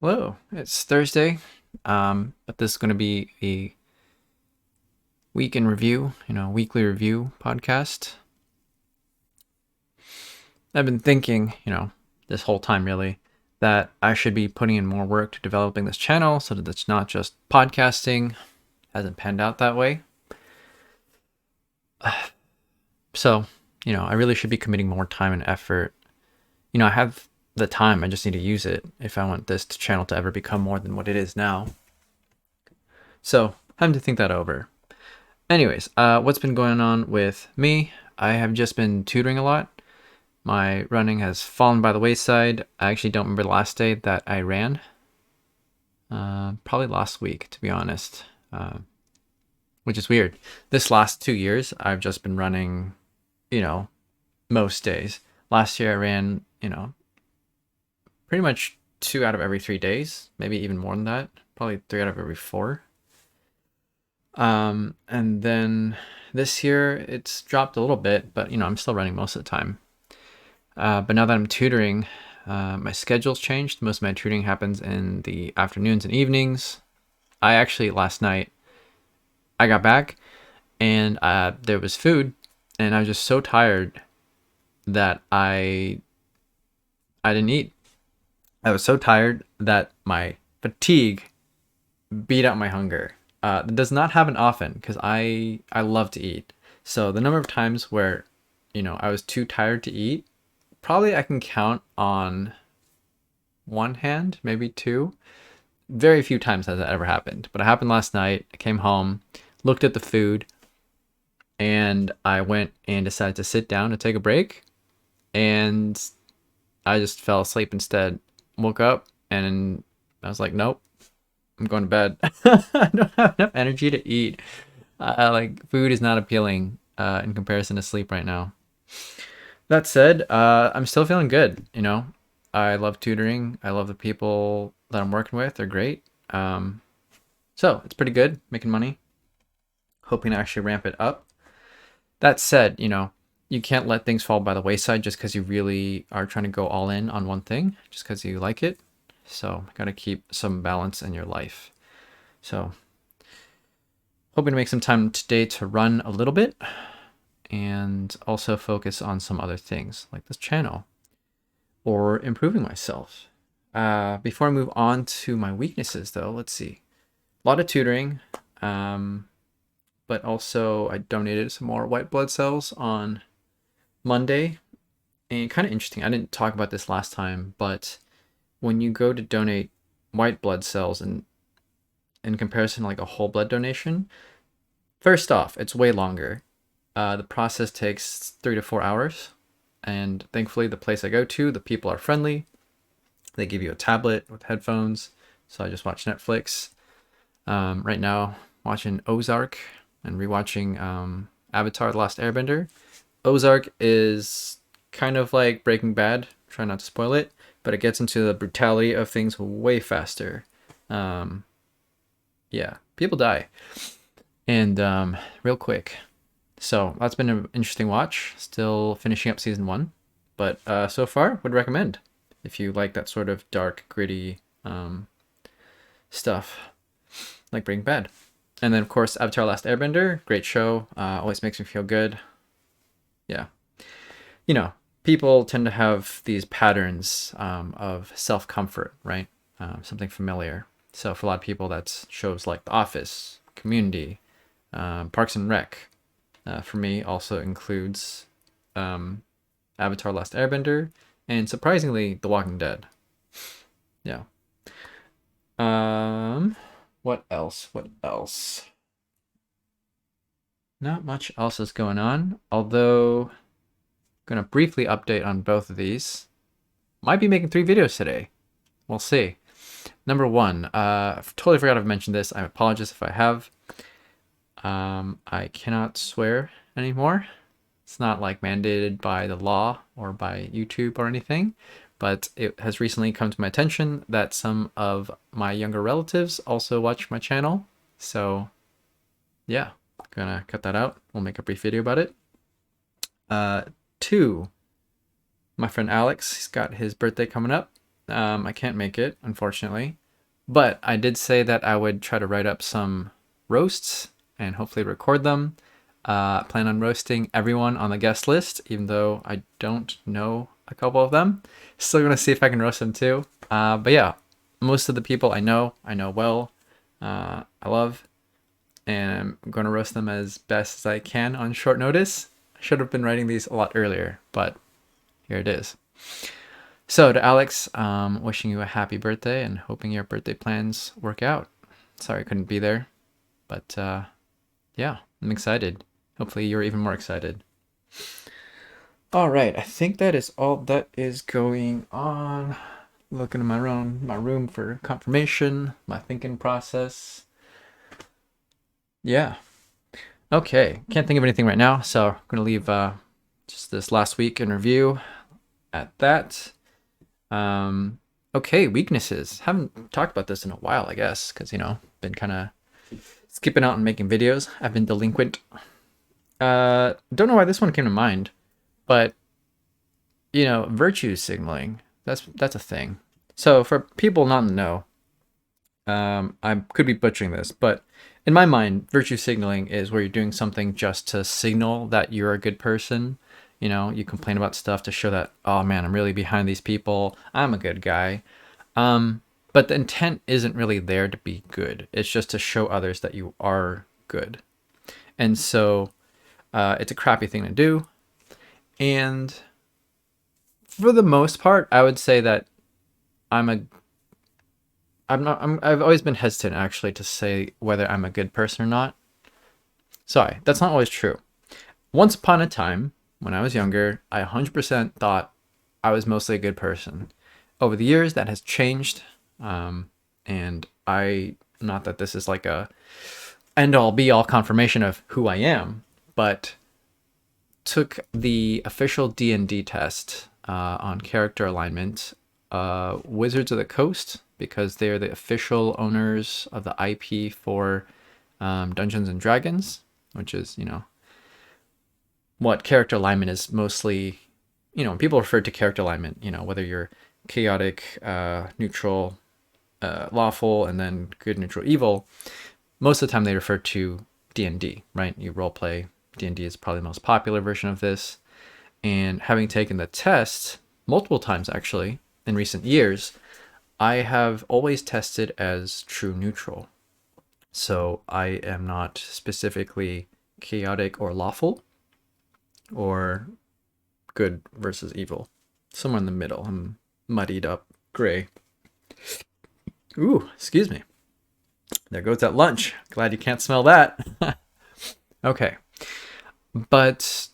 Hello, it's Thursday, but this is going to be a week in review, weekly review podcast. I've been thinking, this whole time really, that I should be putting in more work to developing this channel so that it's not just podcasting. Hasn't panned out that way. So, I really should be committing more time and effort. I have the time, I just need to use it if I want this channel to ever become more than what it is now. So, time to think that over. Anyways, what's been going on with me? I have just been tutoring a lot. My running has fallen by the wayside. I actually don't remember the last day that I ran. Probably last week, to be honest, which is weird. This last 2 years, I've just been running, most days. Last year I ran, pretty much 2 out of every 3 days, maybe even more than that. Probably 3 out of every 4. And then this year it's dropped a little bit, but I'm still running most of the time. But now that I'm tutoring, my schedule's changed. Most of my tutoring happens in the afternoons and evenings. I actually last night I got back and there was food, and I was just so tired that I didn't eat. I was so tired that my fatigue beat out my hunger. That does not happen often because I love to eat. So the number of times where, I was too tired to eat, probably I can count on one hand, maybe two. Very few times has that ever happened, but it happened last night. I came home, looked at the food, and I went and decided to sit down to take a break, and I just fell asleep instead. Woke up and I was like, nope, I'm going to bed. I don't have enough energy to eat. Like food is not appealing in comparison to sleep right now. That said, I'm still feeling good. I love tutoring. I love the people that I'm working with. They're great. So it's pretty good, making money. Hoping to actually ramp it up. That said, you can't let things fall by the wayside just because you really are trying to go all in on one thing, just because you like it. So got to keep some balance in your life. So hoping to make some time today to run a little bit and also focus on some other things like this channel or improving myself. Before I move on to my weaknesses though, let's see. A lot of tutoring, but also I donated some more white blood cells on Monday. And kind of interesting, I didn't talk about this last time, but when you go to donate white blood cells in comparison to like a whole blood donation, first off, it's way longer. The process takes 3 to 4 hours, and thankfully the place I go to, the people are friendly. They give you a tablet with headphones, so I just watch Netflix. Right now, watching Ozark and rewatching Avatar: The Last Airbender. Ozark is kind of like Breaking Bad. Try not to spoil it, but it gets into the brutality of things way faster. Yeah, people die, and real quick. So that's been an interesting watch. Still finishing up season 1, but so far would recommend if you like that sort of dark, gritty stuff like Breaking Bad. And then of course Avatar: Last Airbender, great show. Always makes me feel good. Yeah, people tend to have these patterns of self-comfort, right? Something familiar. So for a lot of people, that's shows like The Office, Community, Parks and Rec. For me, also includes Avatar: Last Airbender, and surprisingly, The Walking Dead. Yeah. What else? What else? Not much else is going on, although I'm gonna briefly update on both of these. Might be making 3 videos today. We'll see. Number one, totally forgot I've mentioned this. I apologize if I have. I cannot swear anymore. It's not like mandated by the law or by YouTube or anything, but it has recently come to my attention that some of my younger relatives also watch my channel. So yeah, gonna cut that out. We'll make a brief video about it. Two, my friend Alex, he's got his birthday coming up. I can't make it, unfortunately. But I did say that I would try to write up some roasts and hopefully record them. Plan on roasting everyone on the guest list, even though I don't know a couple of them. Still gonna see if I can roast them too. But yeah, most of the people I know well, I love, and I'm gonna roast them as best as I can on short notice. I should have been writing these a lot earlier, but here it is. So to Alex, wishing you a happy birthday and hoping your birthday plans work out. Sorry I couldn't be there, but yeah, I'm excited. Hopefully you're even more excited. All right, I think that is all that is going on. Looking in my room for confirmation, my thinking process. Yeah. Okay. Can't think of anything right now, so I'm gonna leave just this last week in review at that. Um, okay, weaknesses. Haven't talked about this in a while, I guess, because been kind of skipping out and making videos. I've been delinquent. Don't know why this one came to mind, but virtue signaling. That's a thing. So for people not in the know, I could be butchering this, but in my mind, virtue signaling is where you're doing something just to signal that you're a good person. You complain about stuff to show that, oh man, I'm really behind these people. I'm a good guy. But the intent isn't really there to be good. It's just to show others that you are good. And so it's a crappy thing to do. And for the most part, I would say that I'm a I've always been hesitant actually to say whether I'm a good person or not. Sorry, that's not always true. Once upon a time, when I was younger, I 100% thought I was mostly a good person. Over the years, that has changed, and not that this is like a end all be all confirmation of who I am, but took the official D&D test on character alignment. Wizards of the Coast, because they're the official owners of the IP for Dungeons and Dragons, which is what character alignment is mostly. When people refer to character alignment, whether you're chaotic, neutral, lawful, and then good, neutral, evil, most of the time they refer to D&D, right? You role play. D&D is probably the most popular version of this. And having taken the test multiple times actually in recent years, I have always tested as true neutral. So I am not specifically chaotic or lawful or good versus evil. Somewhere in the middle. I'm muddied up gray. Ooh, excuse me. There goes that lunch. Glad you can't smell that. Okay. But,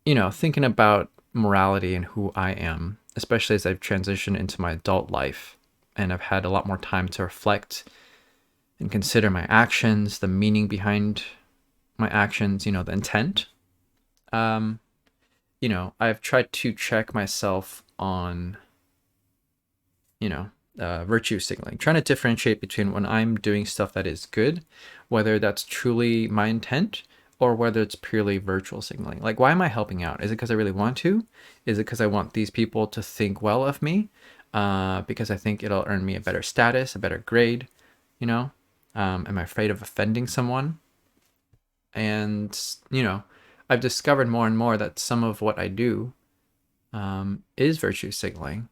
thinking about morality and who I am, especially as I've transitioned into my adult life and I've had a lot more time to reflect and consider my actions, the meaning behind my actions, the intent. Um, I've tried to check myself on, virtue signaling, trying to differentiate between when I'm doing stuff that is good, whether that's truly my intent or whether it's purely virtual signaling. Like, why am I helping out? Is it because I really want to? Is it because I want these people to think well of me? Because I think it'll earn me a better status, a better grade, am I afraid of offending someone? And, I've discovered more and more that some of what I do is virtue signaling,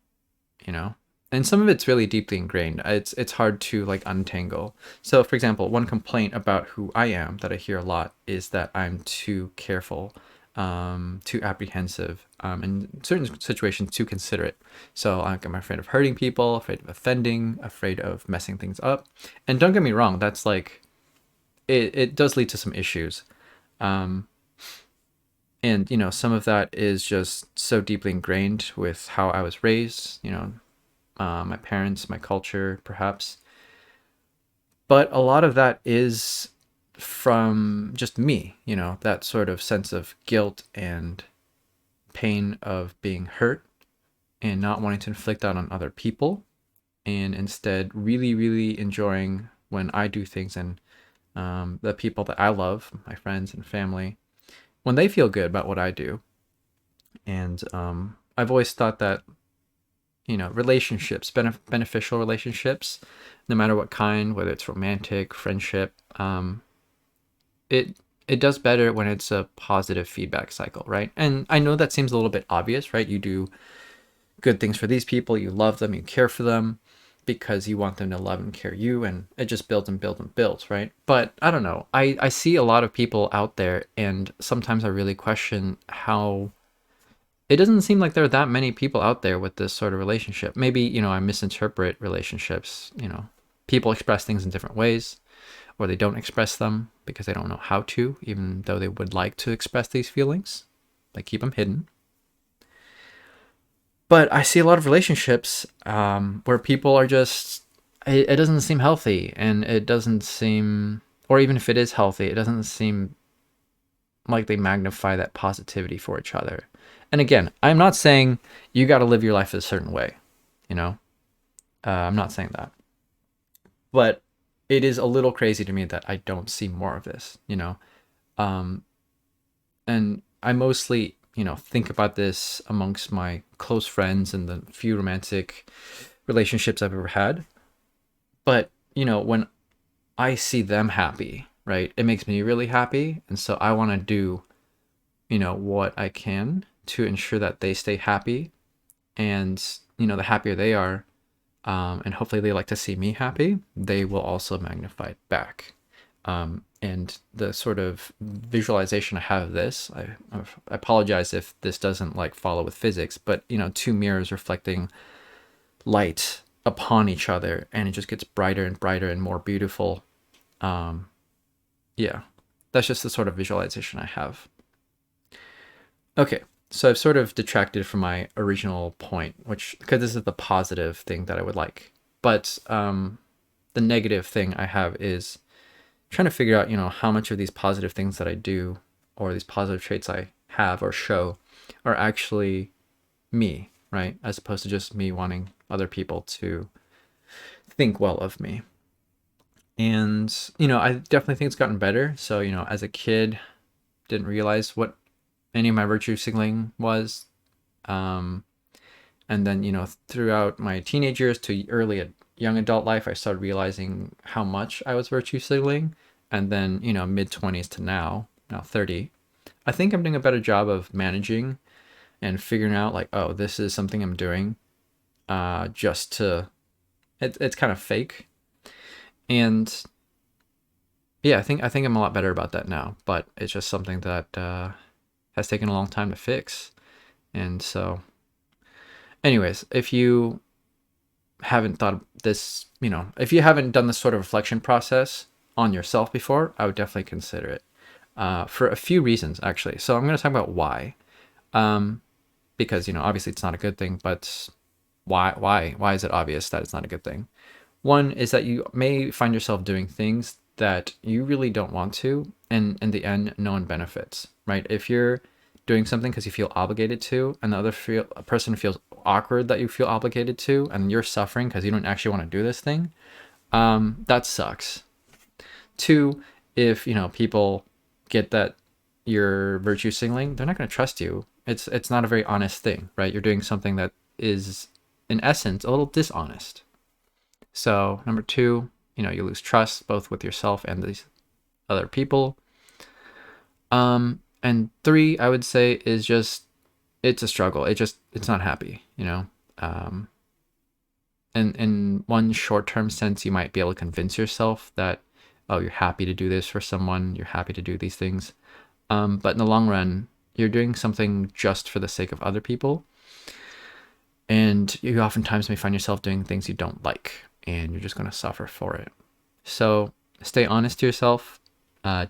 you know, and some of it's really deeply ingrained. It's hard to like untangle. So, for example, one complaint about who I am that I hear a lot is that I'm too careful, too apprehensive, in certain situations too considerate. So like, I'm afraid of hurting people, afraid of offending, afraid of messing things up. And don't get me wrong, that's like it does lead to some issues. Um, and some of that is just so deeply ingrained with how I was raised, my parents, my culture, perhaps. But a lot of that is from just me, that sort of sense of guilt and pain of being hurt and not wanting to inflict that on other people, and instead really, really enjoying when I do things and the people that I love, my friends and family, when they feel good about what I do. And I've always thought that relationships, beneficial relationships, no matter what kind, whether it's romantic, friendship, it it does better when it's a positive feedback cycle, right? And I know that seems a little bit obvious, right? You do good things for these people, you love them, you care for them because you want them to love and care you, and it just builds and builds and builds, right? But I don't know. I see a lot of people out there, and sometimes I really question how it doesn't seem like there are that many people out there with this sort of relationship. Maybe, I misinterpret relationships. People express things in different ways, or they don't express them because they don't know how to, even though they would like to express these feelings. They keep them hidden. But I see a lot of relationships where people are just, it doesn't seem healthy, and it doesn't seem, or even if it is healthy, it doesn't seem like they magnify that positivity for each other. And again, I'm not saying you got to live your life a certain way, you know? I'm not saying that. But it is a little crazy to me that I don't see more of this. Um, and I mostly, think about this amongst my close friends and the few romantic relationships I've ever had. But, when I see them happy, right, it makes me really happy. And so I want to do, what I can to ensure that they stay happy. And, the happier they are, and hopefully they like to see me happy, they will also magnify it back. And the sort of visualization I have of this, I apologize if this doesn't like follow with physics, but two mirrors reflecting light upon each other, and it just gets brighter and brighter and more beautiful. Um, yeah, that's just the sort of visualization I have. Okay, so I've sort of detracted from my original point, which because this is the positive thing that I would like, but the negative thing I have is trying to figure out, how much of these positive things that I do or these positive traits I have or show are actually me, right? As opposed to just me wanting other people to think well of me. And, I definitely think it's gotten better. So, as a kid, didn't realize what any of my virtue signaling was. Um, and then, throughout my teenage years to early young adult life, I started realizing how much I was virtue signaling. And then, mid 20s to now 30, I think I'm doing a better job of managing and figuring out like, oh, this is something I'm doing just to, it's kind of fake. And yeah, I think I'm a lot better about that now, but it's just something that has taken a long time to fix. And so, anyways, if you haven't thought of this, if you haven't done this sort of reflection process on yourself before, I would definitely consider it for a few reasons, actually. So I'm going to talk about why, because obviously it's not a good thing, but why is it obvious that it's not a good thing? One is that you may find yourself doing things that you really don't want to, and in the end, no one benefits, right? If you're doing something because you feel obligated to, and the a person feels awkward that you feel obligated to, and you're suffering because you don't actually want to do this thing, that sucks. Two, if people get that you're virtue signaling, they're not going to trust you. It's not a very honest thing, right? You're doing something that is, in essence, a little dishonest. So number two, you lose trust both with yourself and these other people. And three, I would say, is just it's a struggle. It's not happy. In one short-term sense, you might be able to convince yourself that, oh, you're happy to do this for someone, you're happy to do these things. But in the long run, you're doing something just for the sake of other people. And you oftentimes may find yourself doing things you don't like, and you're just going to suffer for it. So stay honest to yourself,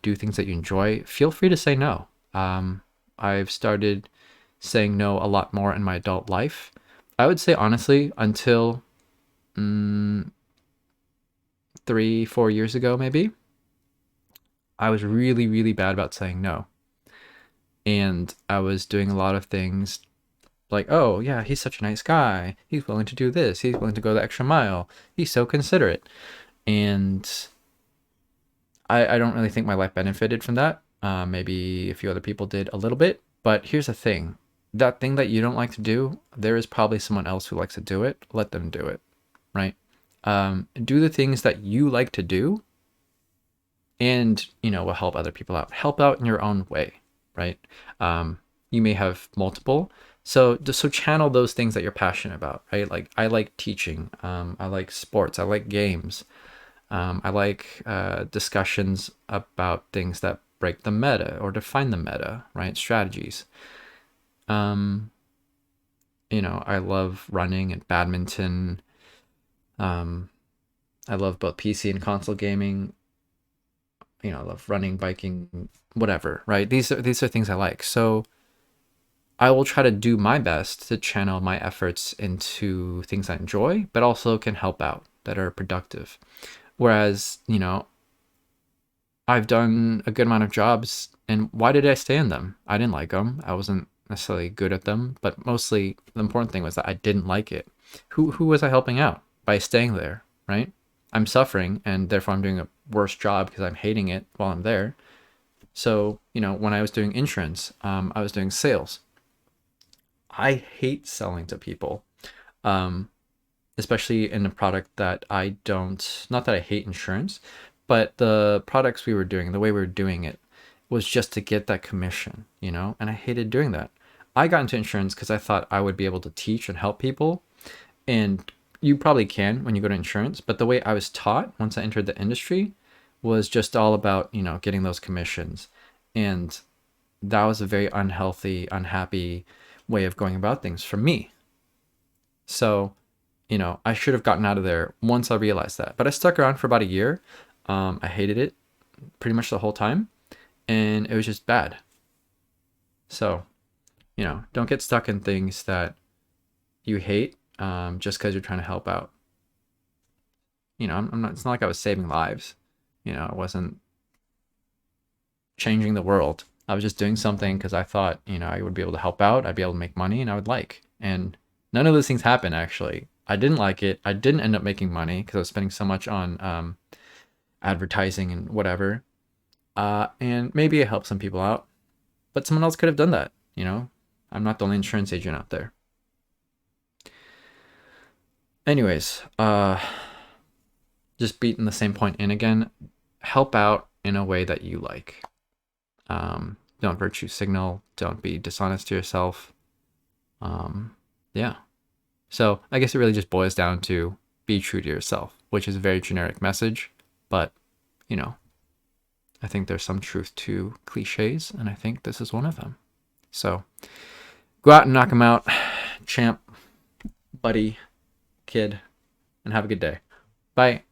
do things that you enjoy. Feel free to say no. I've started saying no a lot more in my adult life. I would say honestly, until 3-4 years ago, maybe, I was really, really bad about saying no. And I was doing a lot of things like, oh, yeah, he's such a nice guy. He's willing to do this. He's willing to go the extra mile. He's so considerate. And I don't really think my life benefited from that. Maybe a few other people did a little bit. But here's the thing. that thing that you don't like to do, there is probably someone else who likes to do it. Let them do it, right? Do the things that you like to do, and will help other people out. Help out in your own way, right? You may have multiple, so channel those things that you're passionate about, right? Like I like teaching, I like sports, I like games, I like discussions about things that break the meta or define the meta, right? Strategies. Um, I love running and badminton. Um, I love both PC and console gaming. I love running, biking, whatever, right? These are things I like. So I will try to do my best to channel my efforts into things I enjoy, but also can help out that are productive. Whereas, I've done a good amount of jobs, and why did I stay in them? I didn't like them. I wasn't necessarily good at them, but mostly the important thing was that I didn't like it. Who was I helping out by staying there, right? I'm suffering, and therefore I'm doing a worse job because I'm hating it while I'm there. So, when I was doing insurance, I was doing sales. I hate selling to people, um, especially in a product that I don't, not that I hate insurance, but the products we were doing, the way we were doing it was just to get that commission, and I hated doing that. I got into insurance because I thought I would be able to teach and help people. And you probably can when you go to insurance, but the way I was taught once I entered the industry was just all about, getting those commissions. And that was a very unhealthy, unhappy way of going about things for me. So, I should have gotten out of there once I realized that. But I stuck around for about a year. I hated it pretty much the whole time, and it was just bad. So, don't get stuck in things that you hate just because you're trying to help out. I'm not. It's not like I was saving lives. I wasn't changing the world. I was just doing something because I thought, I would be able to help out. I'd be able to make money, and I would like. And none of those things happened actually. I didn't like it. I didn't end up making money because I was spending so much on advertising and whatever. And maybe it helped some people out, but someone else could have done that. I'm not the only insurance agent out there. Anyways, just beating the same point in again. Help out in a way that you like. Don't virtue signal. Don't be dishonest to yourself. Yeah. So I guess it really just boils down to be true to yourself, which is a very generic message, but I think there's some truth to cliches, and I think this is one of them. So go out and knock them out, champ, buddy, kid, and have a good day. Bye.